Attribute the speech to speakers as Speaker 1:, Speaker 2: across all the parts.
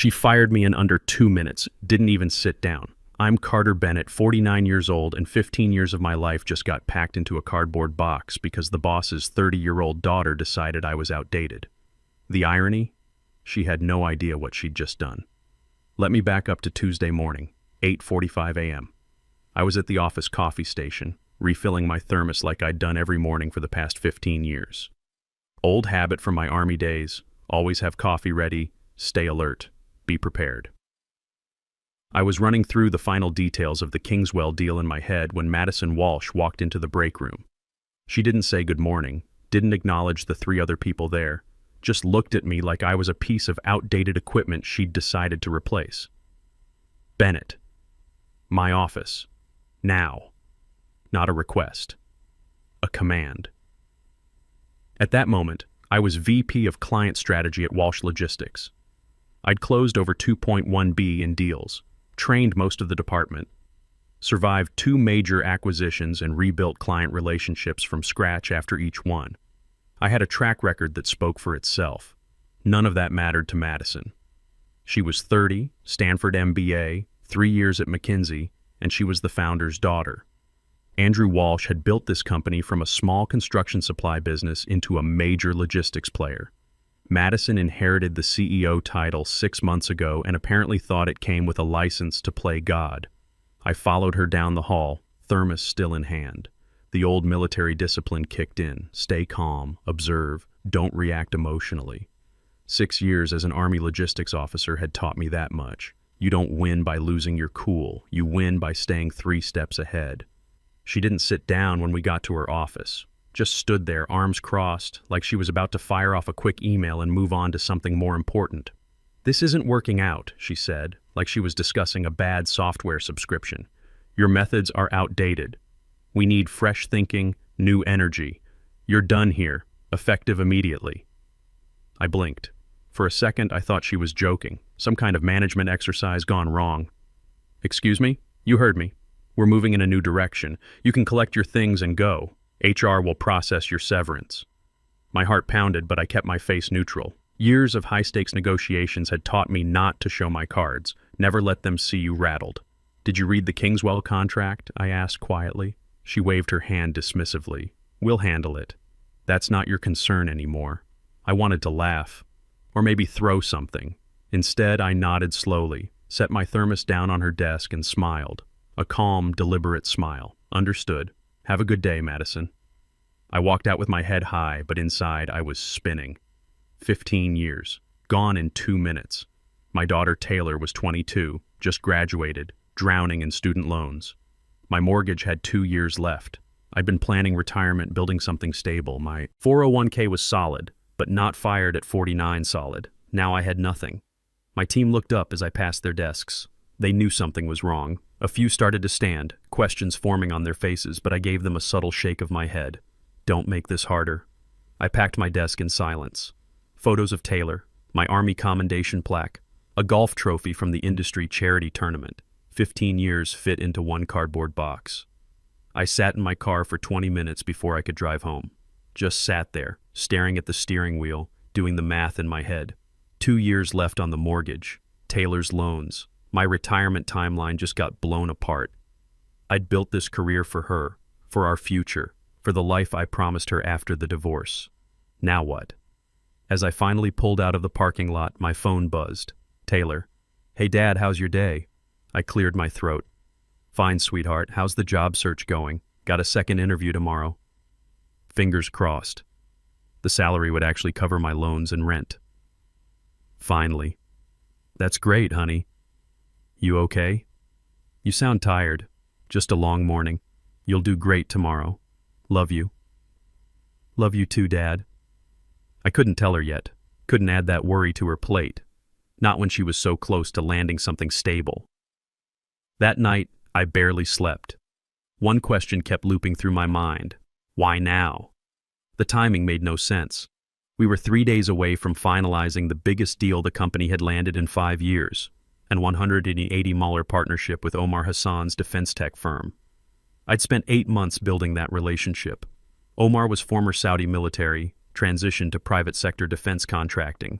Speaker 1: She fired me in under 2 minutes, didn't even sit down. I'm Carter Bennett, 49 years old, and 15 years of my life just got packed into a cardboard box because the boss's 30-year-old daughter decided I was outdated. The irony? She had no idea what she'd just done. Let me back up to Tuesday morning, 8:45 a.m. I was at the office coffee station, refilling my thermos like I'd done every morning for the past 15 years. Old habit from my Army days, always have coffee ready, stay alert, be prepared. I was running through the final details of the Kingswell deal in my head when Madison Walsh walked into the break room. She didn't say good morning, didn't acknowledge the 3 other people there, just looked at me like I was a piece of outdated equipment she'd decided to replace. Bennett. My office. Now. Not a request. A command. At that moment, I was VP of Client Strategy at Walsh Logistics. I'd closed over $2.1 billion in deals, trained most of the department, survived 2 major acquisitions and rebuilt client relationships from scratch after each one. I had a track record that spoke for itself. None of that mattered to Madison. She was 30, Stanford MBA, 3 years at McKinsey, and she was the founder's daughter. Andrew Walsh had built this company from a small construction supply business into a major logistics player. Madison inherited the CEO title 6 months ago and apparently thought it came with a license to play God. I followed her down the hall, thermos still in hand. The old military discipline kicked in. Stay calm, observe, don't react emotionally. 6 years as an Army logistics officer had taught me that much. You don't win by losing your cool. You win by staying 3 steps ahead. She didn't sit down when we got to her office. Just stood there, arms crossed, like she was about to fire off a quick email and move on to something more important. This isn't working out, she said, like she was discussing a bad software subscription. Your methods are outdated. We need fresh thinking, new energy. You're done here, effective immediately. I blinked. For a second, I thought she was joking, some kind of management exercise gone wrong. Excuse me? You heard me. We're moving in a new direction. You can collect your things and go. HR will process your severance. My heart pounded, but I kept my face neutral. Years of high-stakes negotiations had taught me not to show my cards, never let them see you rattled. Did you read the Kingswell contract? I asked quietly. She waved her hand dismissively. We'll handle it. That's not your concern anymore. I wanted to laugh, or maybe throw something. Instead, I nodded slowly, set my thermos down on her desk and smiled. A calm, deliberate smile. Understood. Have a good day, Madison. I walked out with my head high, but inside I was spinning. 15 years. Gone in 2 minutes. My daughter Taylor was 22, just graduated, drowning in student loans. My mortgage had 2 years left. I'd been planning retirement, building something stable. My 401k was solid, but not fired at 49 solid. Now I had nothing. My team looked up as I passed their desks. They knew something was wrong. A few started to stand, questions forming on their faces, but I gave them a subtle shake of my head. Don't make this harder. I packed my desk in silence. Photos of Taylor, my Army commendation plaque, a golf trophy from the industry charity tournament. 15 years fit into one cardboard box. I sat in my car for 20 minutes before I could drive home. Just sat there, staring at the steering wheel, doing the math in my head. 2 years left on the mortgage, Taylor's loans. My retirement timeline just got blown apart. I'd built this career for her, for our future, for the life I promised her after the divorce. Now what? As I finally pulled out of the parking lot, my phone buzzed. Taylor. Hey Dad, how's your day? I cleared my throat. Fine, sweetheart. How's the job search going? Got a second interview tomorrow. Fingers crossed. The salary would actually cover my loans and rent. Finally. That's great, honey. You okay? You sound tired. Just a long morning. You'll do great tomorrow. Love you. Love you too, Dad. I couldn't tell her yet. Couldn't add that worry to her plate. Not when she was so close to landing something stable. That night, I barely slept. One question kept looping through my mind. Why now? The timing made no sense. We were 3 days away from finalizing the biggest deal the company had landed in 5 years. And $180 partnership with Omar Hassan's defense tech firm. I'd spent 8 months building that relationship. Omar was former Saudi military, transitioned to private sector defense contracting.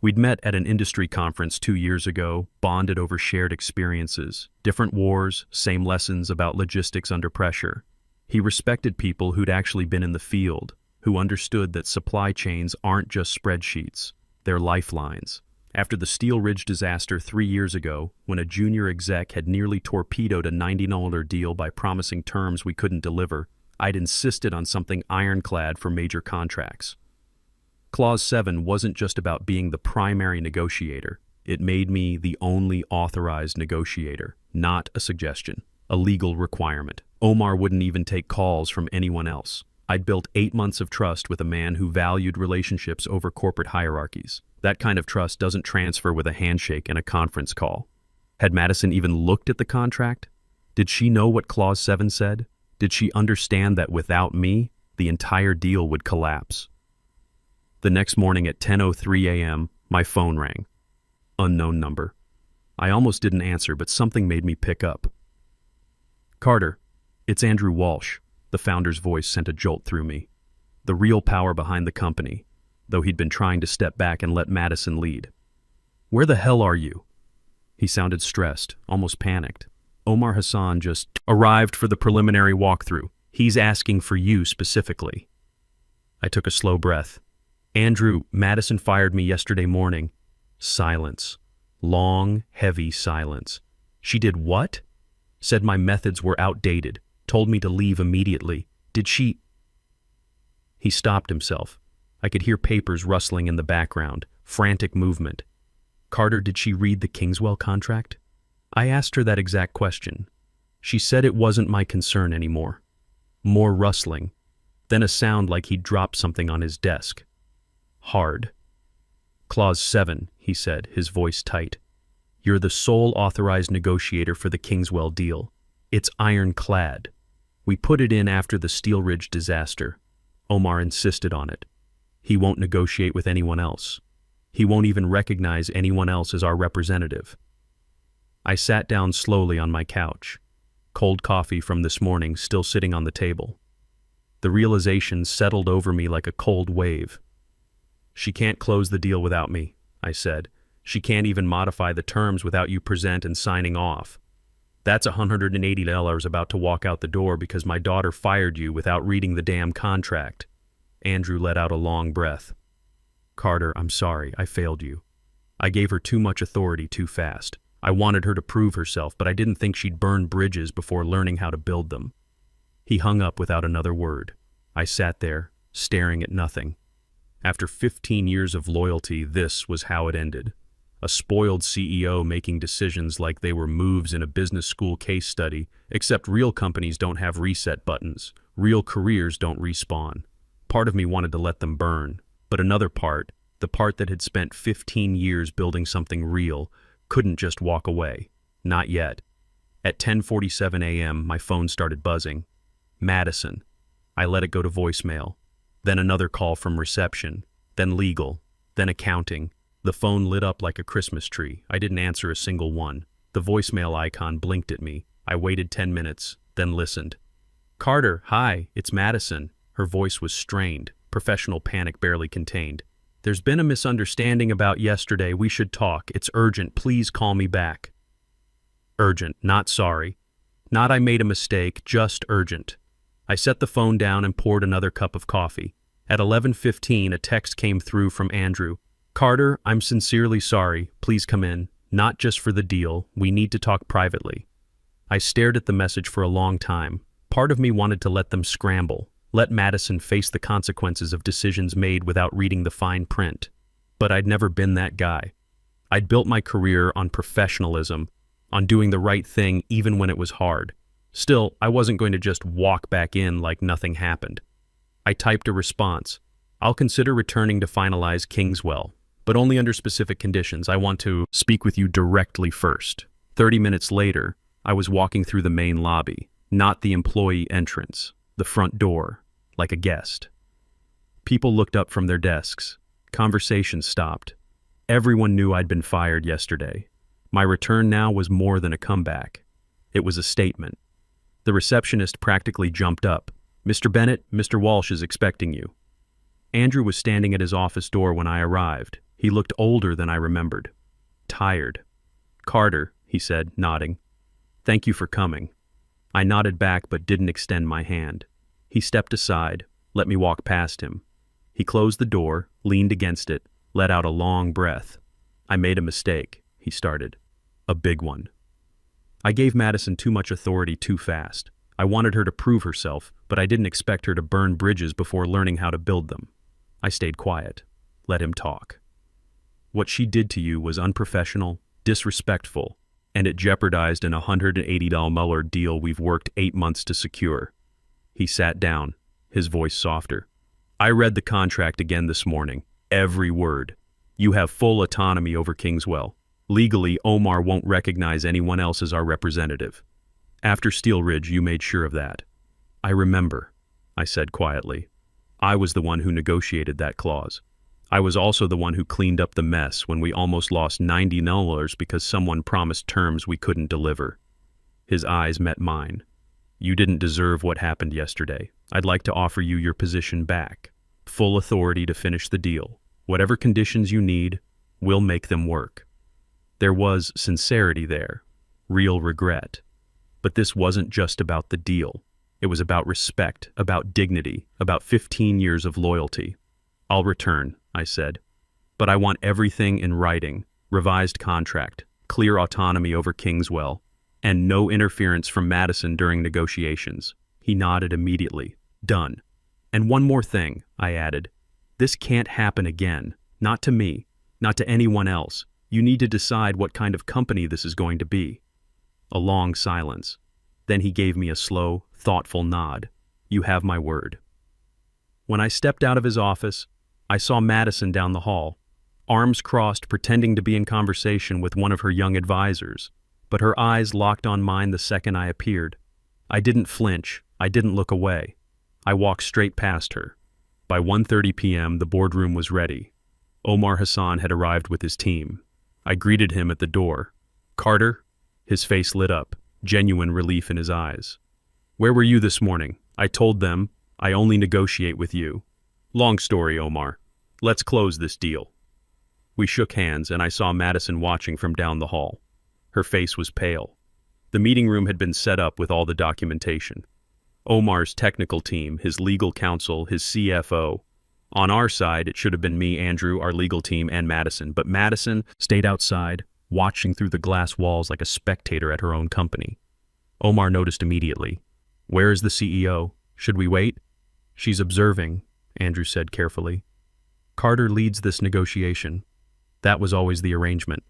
Speaker 1: We'd met at an industry conference 2 years ago, bonded over shared experiences, different wars, same lessons about logistics under pressure. He respected people who'd actually been in the field, who understood that supply chains aren't just spreadsheets, they're lifelines. After the Steel Ridge disaster 3 years ago, when a junior exec had nearly torpedoed a $90 deal by promising terms we couldn't deliver, I'd insisted on something ironclad for major contracts. Clause 7 wasn't just about being the primary negotiator. It made me the only authorized negotiator, not a suggestion, a legal requirement. Omar wouldn't even take calls from anyone else. I'd built 8 months of trust with a man who valued relationships over corporate hierarchies. That kind of trust doesn't transfer with a handshake and a conference call. Had Madison even looked at the contract? Did she know what Clause 7 said? Did she understand that without me, the entire deal would collapse? The next morning at 10:03 a.m., my phone rang. Unknown number. I almost didn't answer, but something made me pick up. Carter, it's Andrew Walsh. The founder's voice sent a jolt through me. The real power behind the company, though he'd been trying to step back and let Madison lead. Where the hell are you? He sounded stressed, almost panicked. Omar Hassan just arrived for the preliminary walkthrough. He's asking for you specifically. I took a slow breath. Andrew, Madison fired me yesterday morning. Silence. Long, heavy silence. She did what? Said my methods were outdated. Told me to leave immediately. Did she? He stopped himself. I could hear papers rustling in the background, frantic movement. Carter, did she read the Kingswell contract? I asked her that exact question. She said it wasn't my concern anymore. More rustling. Then a sound like he'd dropped something on his desk. Hard. Clause 7, he said, his voice tight. You're the sole authorized negotiator for the Kingswell deal. It's ironclad. We put it in after the Steel Ridge disaster. Omar insisted on it. He won't negotiate with anyone else. He won't even recognize anyone else as our representative. I sat down slowly on my couch, cold coffee from this morning still sitting on the table. The realization settled over me like a cold wave. She can't close the deal without me, I said. She can't even modify the terms without you present and signing off. That's $180 about to walk out the door because my daughter fired you without reading the damn contract. Andrew let out a long breath. Carter, I'm sorry, I failed you. I gave her too much authority too fast. I wanted her to prove herself, but I didn't think she'd burn bridges before learning how to build them. He hung up without another word. I sat there, staring at nothing. After 15 years of loyalty, this was how it ended. A spoiled CEO making decisions like they were moves in a business school case study, except real companies don't have reset buttons. Real careers don't respawn. Part of me wanted to let them burn, but another part, the part that had spent 15 years building something real, couldn't just walk away. Not yet. At 10:47 a.m., my phone started buzzing. Madison. I let it go to voicemail. Then another call from reception. Then legal. Then accounting. The phone lit up like a Christmas tree. I didn't answer a single one. The voicemail icon blinked at me. I waited 10 minutes, then listened. Carter, hi, it's Madison. Her voice was strained, professional panic barely contained. There's been a misunderstanding about yesterday. We should talk. It's urgent. Please call me back. Urgent, not sorry. Not I made a mistake, just urgent. I set the phone down and poured another cup of coffee. At 11:15, a text came through from Andrew. Carter, I'm sincerely sorry. Please come in. Not just for the deal. We need to talk privately. I stared at the message for a long time. Part of me wanted to let them scramble. Let Madison face the consequences of decisions made without reading the fine print. But I'd never been that guy. I'd built my career on professionalism, on doing the right thing even when it was hard. Still, I wasn't going to just walk back in like nothing happened. I typed a response. I'll consider returning to finalize Kingswell, but only under specific conditions. I want to speak with you directly first. 30 minutes later, I was walking through the main lobby, not the employee entrance, the front door, like a guest. People looked up from their desks. Conversations stopped. Everyone knew I'd been fired yesterday. My return now was more than a comeback. It was a statement. The receptionist practically jumped up. Mr. Bennett, Mr. Walsh is expecting you. Andrew was standing at his office door when I arrived. He looked older than I remembered. Tired. "Carter," he said, nodding. "Thank you for coming." I nodded back but didn't extend my hand. He stepped aside, let me walk past him. He closed the door, leaned against it, let out a long breath. "I made a mistake," he started. "A big one. I gave Madison too much authority too fast. I wanted her to prove herself, but I didn't expect her to burn bridges before learning how to build them." I stayed quiet. Let him talk. "What she did to you was unprofessional, disrespectful, and it jeopardized an $180 deal we've worked 8 months to secure." He sat down, his voice softer. "I read the contract again this morning. Every word. You have full autonomy over Kingswell. Legally, Omar won't recognize anyone else as our representative. After Steel Ridge, you made sure of that." "I remember," I said quietly. "I was the one who negotiated that clause. I was also the one who cleaned up the mess when we almost lost $90 because someone promised terms we couldn't deliver." His eyes met mine. "You didn't deserve what happened yesterday. I'd like to offer you your position back. Full authority to finish the deal. Whatever conditions you need, we'll make them work." There was sincerity there, real regret. But this wasn't just about the deal. It was about respect, about dignity, about 15 years of loyalty. "I'll return," I said. "But I want everything in writing, revised contract, clear autonomy over Kingswell, and no interference from Madison during negotiations." He nodded immediately. "Done. And one more thing," I added. "This can't happen again. Not to me. Not to anyone else. You need to decide what kind of company this is going to be." A long silence. Then he gave me a slow, thoughtful nod. "You have my word." When I stepped out of his office, I saw Madison down the hall, arms crossed, pretending to be in conversation with one of her young advisors, but her eyes locked on mine the second I appeared. I didn't flinch. I didn't look away. I walked straight past her. By 1:30 p.m., the boardroom was ready. Omar Hassan had arrived with his team. I greeted him at the door. "Carter?" His face lit up, genuine relief in his eyes. "Where were you this morning?" I told them, "I only negotiate with you." "Long story, Omar. Let's close this deal." We shook hands, and I saw Madison watching from down the hall. Her face was pale. The meeting room had been set up with all the documentation. Omar's technical team, his legal counsel, his CFO. On our side, it should have been me, Andrew, our legal team, and Madison, but Madison stayed outside, watching through the glass walls like a spectator at her own company. Omar noticed immediately. "Where is the CEO? Should we wait?" "She's observing," Andrew said carefully. "Carter leads this negotiation. That was always the arrangement."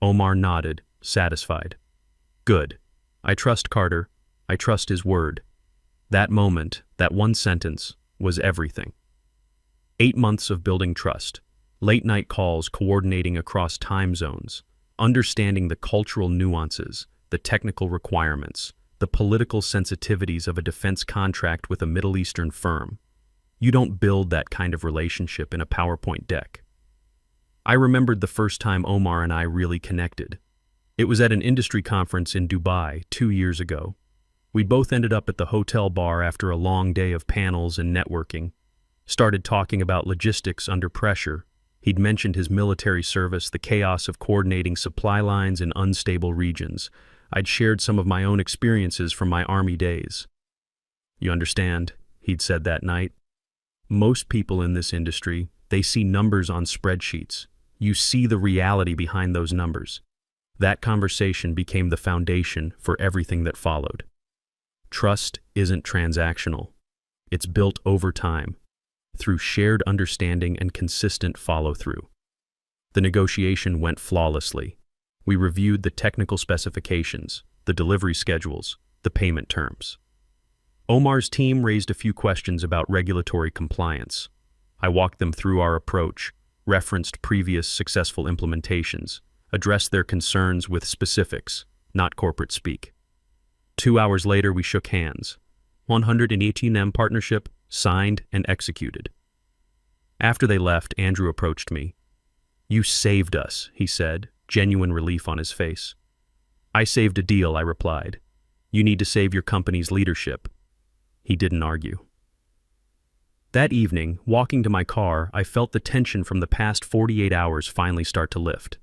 Speaker 1: Omar nodded, satisfied. "Good. I trust Carter. I trust his word." That moment, that one sentence, was everything. 8 months of building trust, late-night calls coordinating across time zones, understanding the cultural nuances, the technical requirements, the political sensitivities of a defense contract with a Middle Eastern firm. You don't build that kind of relationship in a PowerPoint deck. I remembered the first time Omar and I really connected. It was at an industry conference in Dubai 2 years ago. We both ended up at the hotel bar after a long day of panels and networking. Started talking about logistics under pressure. He'd mentioned his military service, the chaos of coordinating supply lines in unstable regions. I'd shared some of my own experiences from my Army days. "You understand," he'd said that night. "Most people in this industry, they see numbers on spreadsheets. You see the reality behind those numbers." That conversation became the foundation for everything that followed. Trust isn't transactional. It's built over time, through shared understanding and consistent follow-through. The negotiation went flawlessly. We reviewed the technical specifications, the delivery schedules, the payment terms. Omar's team raised a few questions about regulatory compliance. I walked them through our approach, referenced previous successful implementations, addressed their concerns with specifics, not corporate speak. 2 hours later, we shook hands. 118M partnership signed and executed. After they left, Andrew approached me. "You saved us," he said, genuine relief on his face. "I saved a deal," I replied. "You need to save your company's leadership." He didn't argue. That evening, walking to my car, I felt the tension from the past 48 hours finally start to lift.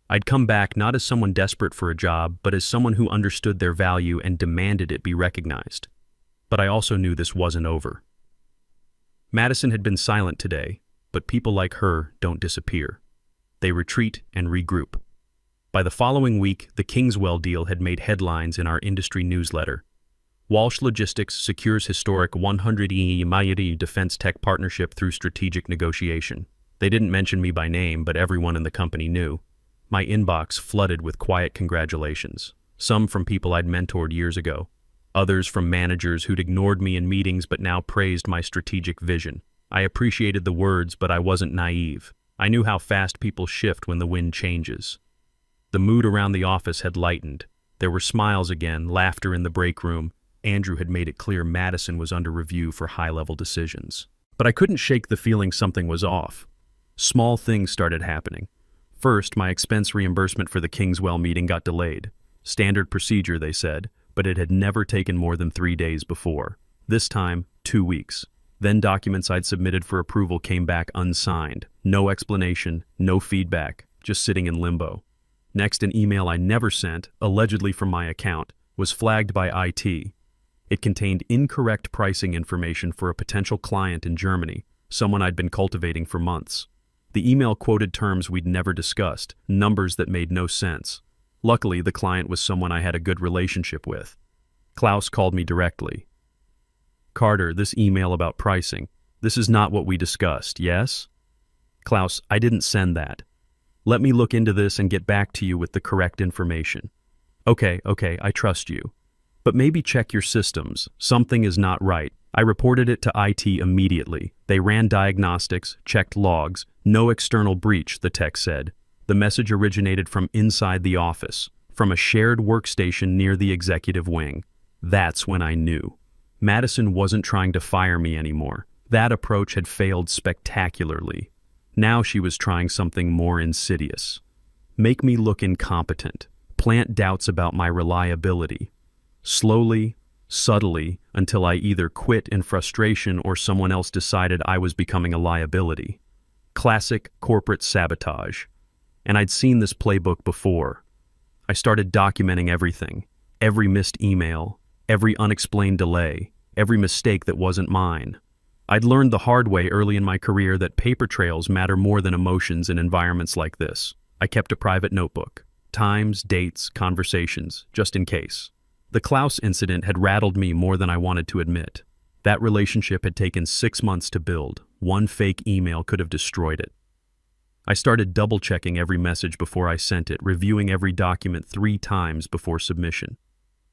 Speaker 1: I'd come back not as someone desperate for a job, but as someone who understood their value and demanded it be recognized. But I also knew this wasn't over. Madison had been silent today, but people like her don't disappear. They retreat and regroup. By the following week, the Kingswell deal had made headlines in our industry newsletter. Walsh Logistics secures historic $100 million defense tech partnership through strategic negotiation. They didn't mention me by name, but everyone in the company knew. My inbox flooded with quiet congratulations, some from people I'd mentored years ago, others from managers who'd ignored me in meetings but now praised my strategic vision. I appreciated the words, but I wasn't naive. I knew how fast people shift when the wind changes. The mood around the office had lightened. There were smiles again, laughter in the break room. Andrew had made it clear Madison was under review for high-level decisions. But I couldn't shake the feeling something was off. Small things started happening. First, my expense reimbursement for the Kingswell meeting got delayed. Standard procedure, they said, but it had never taken more than 3 days before. This time, 2 weeks. Then documents I'd submitted for approval came back unsigned. No explanation, no feedback, just sitting in limbo. Next, an email I never sent, allegedly from my account, was flagged by IT. It contained incorrect pricing information for a potential client in Germany, someone I'd been cultivating for months. The email quoted terms we'd never discussed, numbers that made no sense. Luckily, the client was someone I had a good relationship with. Klaus called me directly. "Carter, this email about pricing, this is not what we discussed, yes?" "Klaus, I didn't send that. Let me look into this and get back to you with the correct information." Okay, I trust you. But maybe check your systems. Something is not right. I reported it to IT immediately. They ran diagnostics, checked logs. No external breach, the tech said. The message originated from inside the office, from a shared workstation near the executive wing. That's when I knew. Madison wasn't trying to fire me anymore. That approach had failed spectacularly. Now she was trying something more insidious. Make me look incompetent. Plant doubts about my reliability. Slowly, subtly, until I either quit in frustration or someone else decided I was becoming a liability. Classic corporate sabotage. And I'd seen this playbook before. I started documenting everything. Every missed email, every unexplained delay, every mistake that wasn't mine. I'd learned the hard way early in my career that paper trails matter more than emotions in environments like this. I kept a private notebook. Times, dates, conversations, just in case. The Klaus incident had rattled me more than I wanted to admit. That relationship had taken 6 months to build. One fake email could have destroyed it. I started double-checking every message before I sent it, reviewing every document 3 times before submission.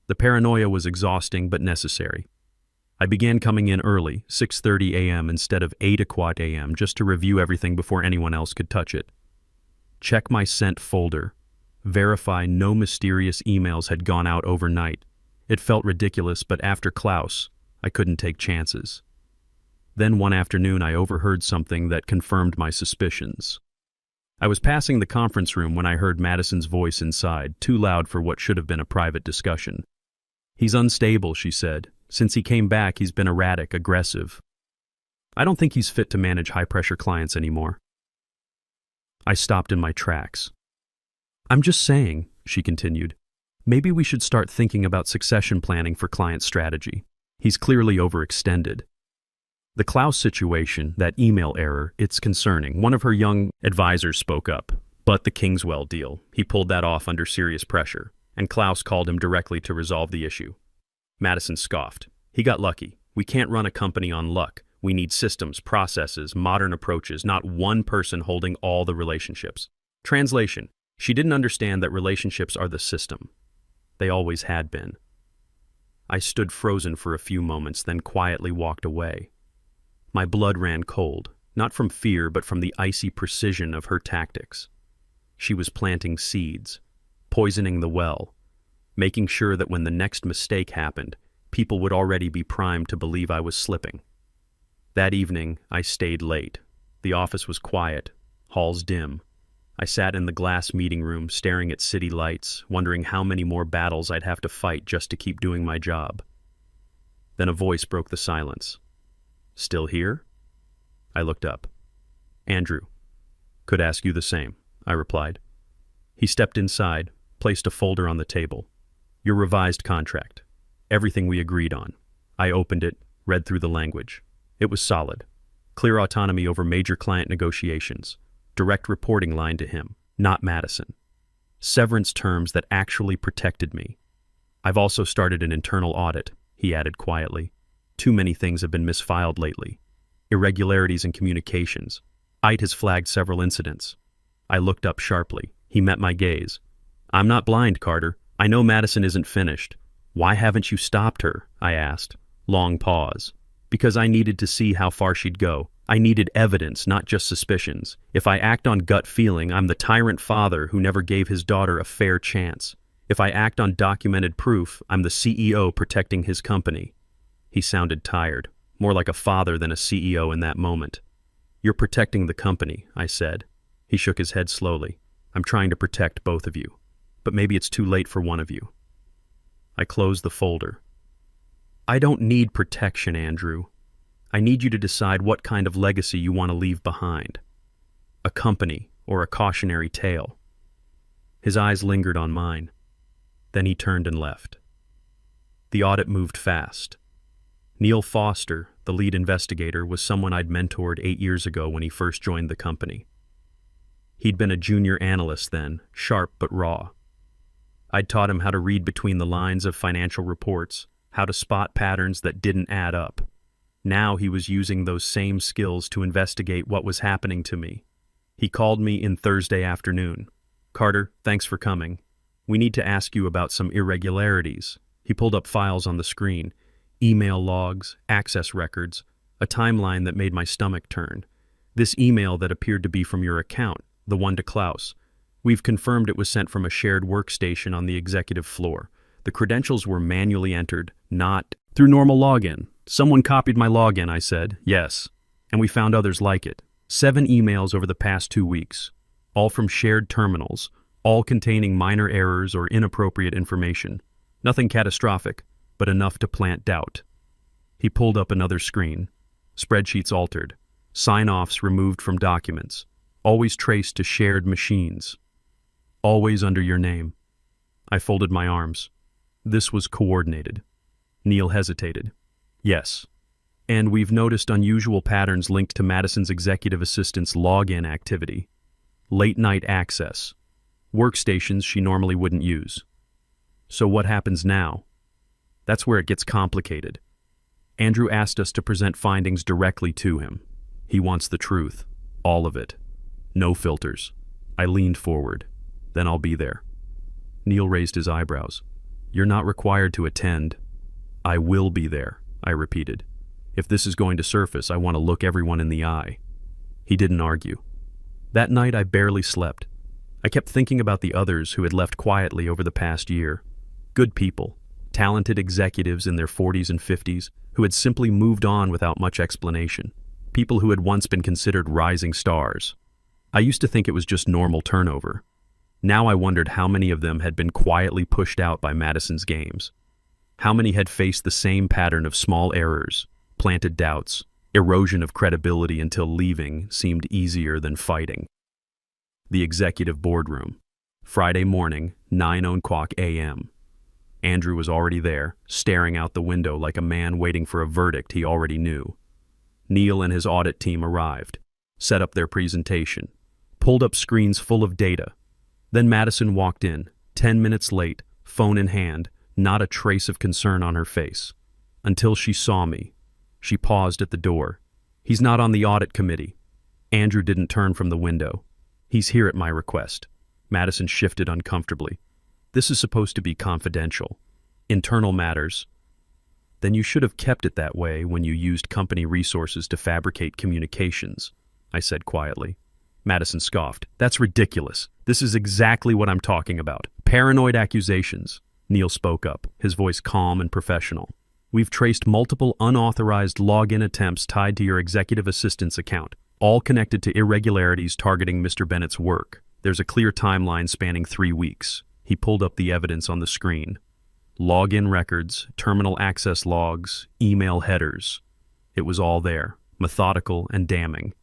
Speaker 1: The paranoia was exhausting but necessary. I began coming in early, 6:30 a.m. instead of 8 a.m., just to review everything before anyone else could touch it. Check my sent folder. Verify no mysterious emails had gone out overnight. It felt ridiculous, but after Klaus, I couldn't take chances. Then one afternoon I overheard something that confirmed my suspicions. I was passing the conference room when I heard Madison's voice inside, too loud for what should have been a private discussion. "He's unstable," she said. "Since he came back, he's been erratic, aggressive. I don't think he's fit to manage high-pressure clients anymore." I stopped in my tracks. "I'm just saying," she continued, "maybe we should start thinking about succession planning for client strategy. He's clearly overextended." The Klaus situation, that email error, it's concerning. One of her young advisors spoke up. But the Kingswell deal, he pulled that off under serious pressure, and Klaus called him directly to resolve the issue. Madison scoffed. "He got lucky. We can't run a company on luck. We need systems, processes, modern approaches, not one person holding all the relationships." Translation: she didn't understand that relationships are the system. They always had been. I stood frozen for a few moments, then quietly walked away. My blood ran cold, not from fear, but from the icy precision of her tactics. She was planting seeds, poisoning the well, making sure that when the next mistake happened, people would already be primed to believe I was slipping. That evening, I stayed late. The office was quiet, halls dim. I sat in the glass meeting room, staring at city lights, wondering how many more battles I'd have to fight just to keep doing my job. Then a voice broke the silence. "Still here?" I looked up. Andrew. Could ask you the same, I replied. He stepped inside, placed a folder on the table. Your revised contract. Everything we agreed on. I opened it, read through the language. It was solid. Clear autonomy over major client negotiations. Direct reporting line to him, not Madison. Severance terms that actually protected me. I've also started an internal audit, he added quietly. Too many things have been misfiled lately. Irregularities in communications. IT has flagged several incidents. I looked up sharply. He met my gaze. I'm not blind, Carter. I know Madison isn't finished. Why haven't you stopped her? I asked. Long pause. Because I needed to see how far she'd go. I needed evidence, not just suspicions. If I act on gut feeling, I'm the tyrant father who never gave his daughter a fair chance. If I act on documented proof, I'm the CEO protecting his company. He sounded tired, more like a father than a CEO in that moment. You're protecting the company, I said. He shook his head slowly. I'm trying to protect both of you. But maybe it's too late for one of you. I closed the folder. I don't need protection, Andrew. I need you to decide what kind of legacy you want to leave behind. A company or a cautionary tale. His eyes lingered on mine. Then he turned and left. The audit moved fast. Neil Foster, the lead investigator, was someone I'd mentored 8 years ago when he first joined the company. He'd been a junior analyst then, sharp but raw. I'd taught him how to read between the lines of financial reports, how to spot patterns that didn't add up. Now he was using those same skills to investigate what was happening to me. He called me in Thursday afternoon. Carter, thanks for coming. We need to ask you about some irregularities. He pulled up files on the screen, email logs, access records, a timeline that made my stomach turn. This email that appeared to be from your account, the one to Klaus. We've confirmed it was sent from a shared workstation on the executive floor. The credentials were manually entered, not through normal login. Someone copied my login, I said. Yes. And we found others like it. 7 emails over the past 2 weeks. All from shared terminals, all containing minor errors or inappropriate information. Nothing catastrophic, but enough to plant doubt. He pulled up another screen. Spreadsheets altered. Sign-offs removed from documents. Always traced to shared machines. Always under your name. I folded my arms. This was coordinated. Neil hesitated. Yes. And we've noticed unusual patterns linked to Madison's executive assistant's login activity. Late-night access. Workstations she normally wouldn't use. So what happens now? That's where it gets complicated. Andrew asked us to present findings directly to him. He wants the truth. All of it. No filters. I leaned forward. Then I'll be there. Neil raised his eyebrows. You're not required to attend. I will be there, I repeated. If this is going to surface, I want to look everyone in the eye. He didn't argue. That night I barely slept. I kept thinking about the others who had left quietly over the past year. Good people, talented executives in their 40s and 50s who had simply moved on without much explanation. People who had once been considered rising stars. I used to think it was just normal turnover. Now I wondered how many of them had been quietly pushed out by Madison's games. How many had faced the same pattern of small errors, planted doubts, erosion of credibility until leaving seemed easier than fighting. The executive boardroom. Friday morning, 9:00 a.m. Andrew was already there, staring out the window like a man waiting for a verdict he already knew. Neil and his audit team arrived, set up their presentation, pulled up screens full of data. Then Madison walked in, 10 minutes late, phone in hand, not a trace of concern on her face. Until she saw me. She paused at the door. He's not on the audit committee. Andrew didn't turn from the window. He's here at my request. Madison shifted uncomfortably. This is supposed to be confidential. Internal matters. Then you should have kept it that way when you used company resources to fabricate communications, I said quietly. Madison scoffed. That's ridiculous. This is exactly what I'm talking about. Paranoid accusations. Neil spoke up, his voice calm and professional. We've traced multiple unauthorized login attempts tied to your executive assistant's account, all connected to irregularities targeting Mr. Bennett's work. There's a clear timeline spanning 3 weeks. He pulled up the evidence on the screen. Login records, terminal access logs, email headers. It was all there, methodical and damning.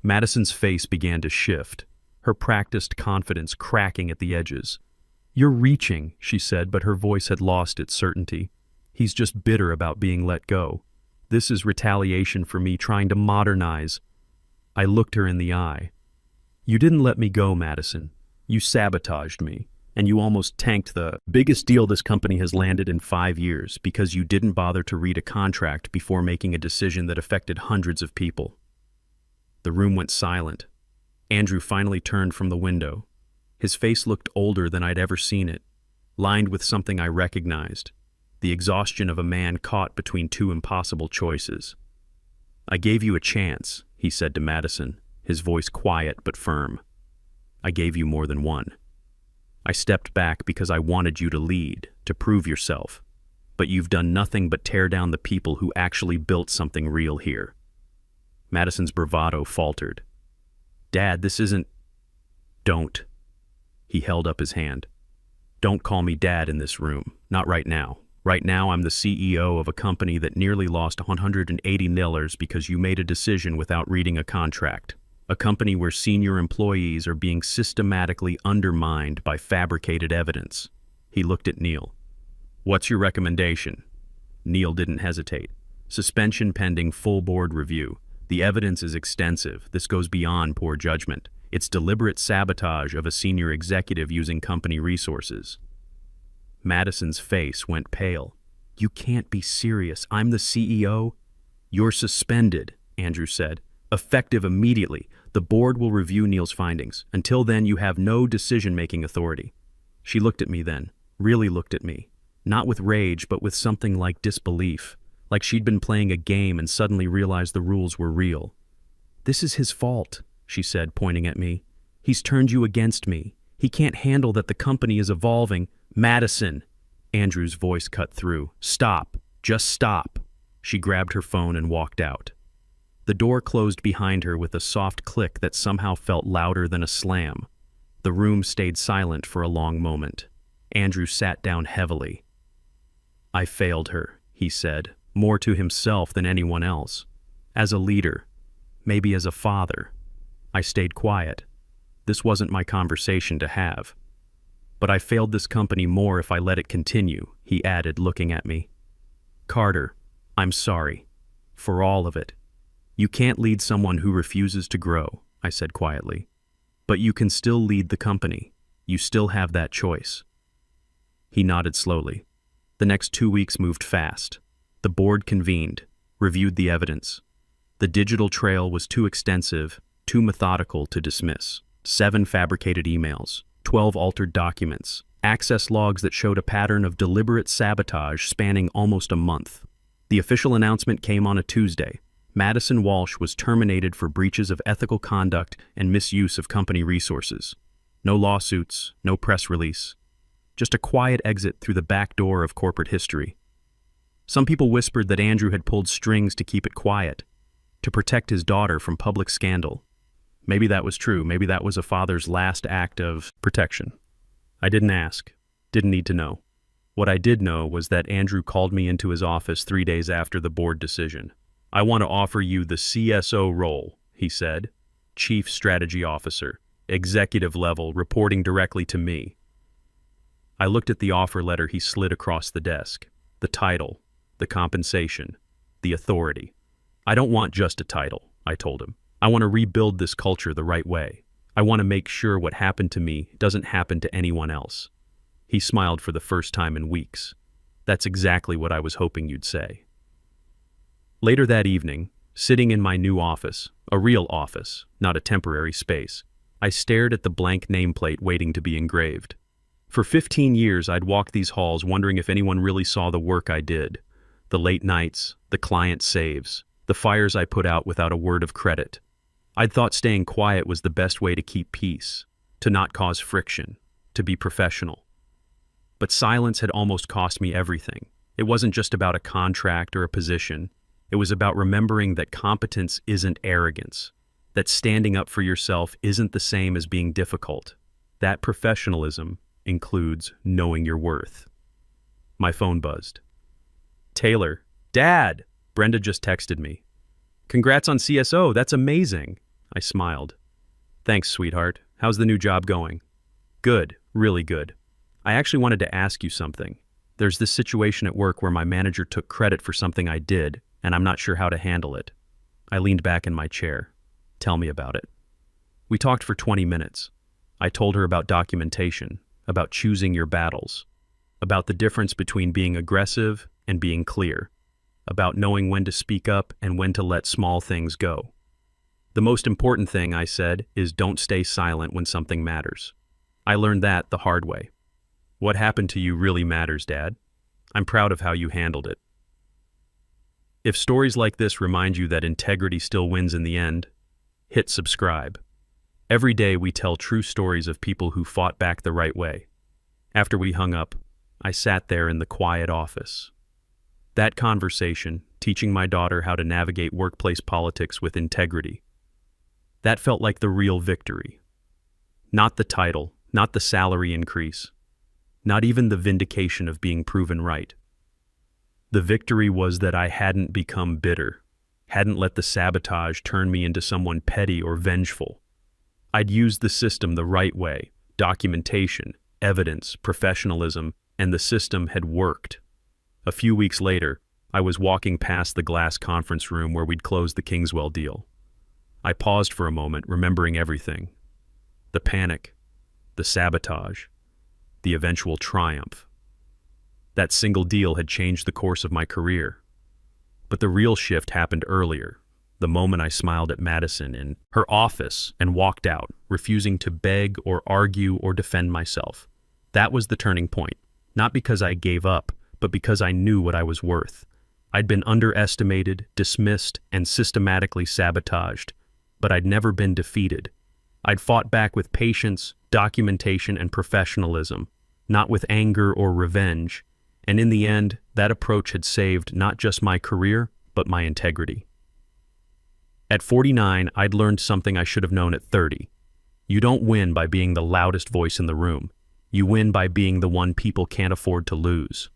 Speaker 1: Madison's face began to shift, her practiced confidence cracking at the edges. "You're reaching," she said, but her voice had lost its certainty. "He's just bitter about being let go. This is retaliation for me trying to modernize." I looked her in the eye. "You didn't let me go, Madison. You sabotaged me, and you almost tanked the biggest deal this company has landed in 5 years because you didn't bother to read a contract before making a decision that affected hundreds of people." The room went silent. Andrew finally turned from the window. His face looked older than I'd ever seen it, lined with something I recognized, the exhaustion of a man caught between two impossible choices. "I gave you a chance," he said to Madison, his voice quiet but firm. "I gave you more than one. I stepped back because I wanted you to lead, to prove yourself. But you've done nothing but tear down the people who actually built something real here." Madison's bravado faltered. "Dad, this isn't—" "Don't." He held up his hand. "Don't call me Dad in this room. Not right now. Right now I'm the CEO of a company that nearly lost $180 because you made a decision without reading a contract. A company where senior employees are being systematically undermined by fabricated evidence." He looked at Neil. "What's your recommendation?" Neil didn't hesitate. "Suspension pending full board review. The evidence is extensive. This goes beyond poor judgment. It's deliberate sabotage of a senior executive using company resources." Madison's face went pale. "You can't be serious. I'm the CEO." "You're suspended," Andrew said. "Effective immediately. The board will review Neil's findings. Until then, you have no decision-making authority." She looked at me then, really looked at me. Not with rage, but with something like disbelief. Like she'd been playing a game and suddenly realized the rules were real. "This is his fault," she said, pointing at me. "He's turned you against me. He can't handle that the company is evolving." "Madison!" Andrew's voice cut through. "Stop. Just stop." She grabbed her phone and walked out. The door closed behind her with a soft click that somehow felt louder than a slam. The room stayed silent for a long moment. Andrew sat down heavily. "I failed her," he said, more to himself than anyone else. "As a leader, maybe as a father." I stayed quiet. This wasn't my conversation to have. "But I failed this company more if I let it continue," he added, looking at me. "Carter, I'm sorry. For all of it. You can't lead someone who refuses to grow," I said quietly. "But you can still lead the company. You still have that choice." He nodded slowly. The next 2 weeks moved fast. The board convened, reviewed the evidence. The digital trail was too extensive, too methodical to dismiss. 7 fabricated emails, 12 altered documents, access logs that showed a pattern of deliberate sabotage spanning almost a month. The official announcement came on a Tuesday. Madison Walsh was terminated for breaches of ethical conduct and misuse of company resources. No lawsuits, no press release. Just a quiet exit through the back door of corporate history. Some people whispered that Andrew had pulled strings to keep it quiet, to protect his daughter from public scandal. Maybe that was true. Maybe that was a father's last act of protection. I didn't ask, didn't need to know. What I did know was that Andrew called me into his office 3 days after the board decision. "I want to offer you the CSO role," he said. "Chief Strategy Officer, executive level, reporting directly to me." I looked at the offer letter he slid across the desk. The title, the compensation, the authority. "I don't want just a title," I told him. "I want to rebuild this culture the right way. I want to make sure what happened to me doesn't happen to anyone else." He smiled for the first time in weeks. "That's exactly what I was hoping you'd say." Later that evening, sitting in my new office, a real office, not a temporary space, I stared at the blank nameplate waiting to be engraved. For 15 years, I'd walked these halls wondering if anyone really saw the work I did. The late nights, the client saves, the fires I put out without a word of credit. I'd thought staying quiet was the best way to keep peace, to not cause friction, to be professional. But silence had almost cost me everything. It wasn't just about a contract or a position. It was about remembering that competence isn't arrogance, that standing up for yourself isn't the same as being difficult. That professionalism includes knowing your worth. My phone buzzed. "Taylor, Dad!" Brenda just texted me. Congrats on CSO, that's amazing. I smiled. Thanks, sweetheart. How's the new job going? Good, really good. I actually wanted to ask you something. There's this situation at work where my manager took credit for something I did, and I'm not sure how to handle it. I leaned back in my chair. Tell me about it. We talked for 20 minutes. I told her about documentation, about choosing your battles, about the difference between being aggressive and being clear, about knowing when to speak up and when to let small things go. The most important thing, I said, is don't stay silent when something matters. I learned that the hard way. What happened to you really matters, Dad. I'm proud of how you handled it. If stories like this remind you that integrity still wins in the end, hit subscribe. Every day we tell true stories of people who fought back the right way. After we hung up, I sat there in the quiet office. That conversation, teaching my daughter how to navigate workplace politics with integrity, that felt like the real victory. Not the title, not the salary increase, not even the vindication of being proven right. The victory was that I hadn't become bitter, hadn't let the sabotage turn me into someone petty or vengeful. I'd used the system the right way, documentation, evidence, professionalism, and the system had worked. A few weeks later, I was walking past the glass conference room where we'd closed the Kingswell deal. I paused for a moment, remembering everything. The panic, the sabotage, the eventual triumph. That single deal had changed the course of my career. But the real shift happened earlier, the moment I smiled at Madison in her office and walked out, refusing to beg or argue or defend myself. That was the turning point, not because I gave up, but because I knew what I was worth. I'd been underestimated, dismissed, and systematically sabotaged, but I'd never been defeated. I'd fought back with patience, documentation, and professionalism, not with anger or revenge. And in the end, that approach had saved not just my career, but my integrity. At 49, I'd learned something I should have known at 30. You don't win by being the loudest voice in the room. You win by being the one people can't afford to lose.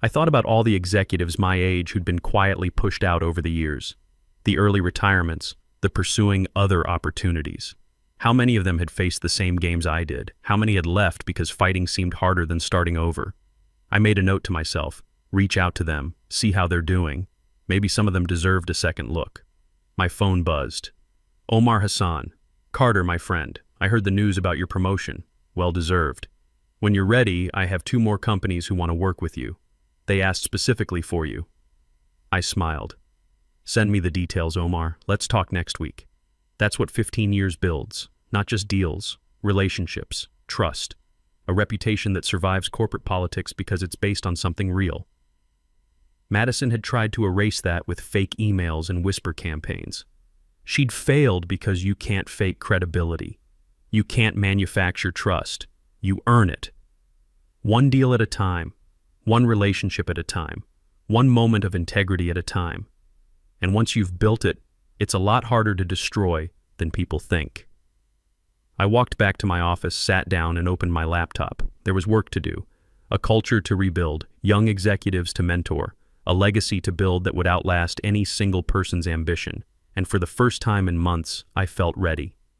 Speaker 1: I thought about all the executives my age who'd been quietly pushed out over the years. The early retirements, the pursuing other opportunities. How many of them had faced the same games I did? How many had left because fighting seemed harder than starting over? I made a note to myself, reach out to them, see how they're doing. Maybe some of them deserved a second look. My phone buzzed. Omar Hassan. Carter, my friend, I heard the news about your promotion. Well deserved. When you're ready, I have 2 more companies who want to work with you. They asked specifically for you. I smiled. Send me the details, Omar. Let's talk next week. That's what 15 years builds. Not just deals, relationships, trust. A reputation that survives corporate politics because it's based on something real. Madison had tried to erase that with fake emails and whisper campaigns. She'd failed because you can't fake credibility. You can't manufacture trust. You earn it. One deal at a time, one relationship at a time, one moment of integrity at a time. And once you've built it, it's a lot harder to destroy than people think. I walked back to my office, sat down, and opened my laptop. There was work to do, a culture to rebuild, young executives to mentor, a legacy to build that would outlast any single person's ambition. And for the first time in months, I felt ready.